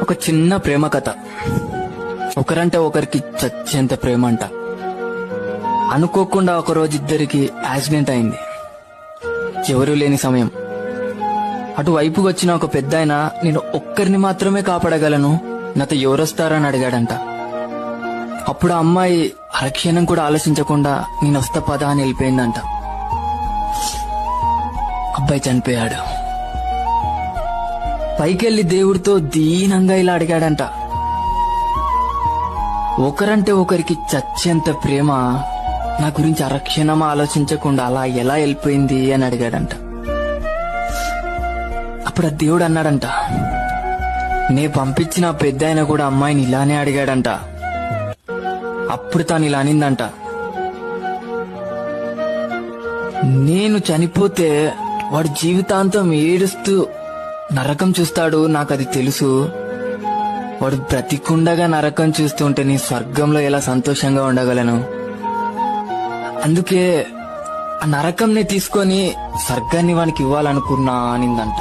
ఒక చిన్న ప్రేమ కథ. ఒకరంటే ఒకరికి చచ్చేంత ప్రేమ అంట. అనుకోకుండా ఒకరోజు ఇద్దరికి యాక్సిడెంట్ అయింది. ఎవరూ లేని సమయం. అటువైపుకి వచ్చిన ఒక పెద్దాయన నేను ఒక్కరిని మాత్రమే కాపాడగలను, నాతో ఎవరొస్తారని అడిగాడంట. అప్పుడు ఆ అమ్మాయి అరక్షణం కూడా ఆలోచించకుండా నేను వస్తా పదా అని వెళ్ళిపోయిందంట. అబ్బాయి చనిపోయాడు. పైకెళ్లి దేవుడితో దీనంగా ఇలా అడిగాడంట, ఒకరంటే ఒకరికి చచ్చేంత ప్రేమ నా గురించి అరక్షణం ఆలోచించకుండా అలా ఎలా వెళ్ళిపోయింది అని అడిగాడంట. అప్పుడు ఆ దేవుడు అన్నాడంట, నే పంపించిన పెద్ద ఆయన కూడా అమ్మాయిని ఇలానే అడిగాడంట. అప్పుడు తాను ఇలా అనిందంట, నేను చనిపోతే వాడు జీవితాంతం ఏడుస్తూ నరకం చూస్తాడు, నాకు అది తెలుసు. వాడు బ్రతికుండగా నరకం చూస్తుంటే నీ స్వర్గంలో ఎలా సంతోషంగా ఉండగలను. అందుకే ఆ నరకంని తీసుకొని స్వర్గాన్ని వానికి ఇవ్వాలనుకున్నా అనిందంట.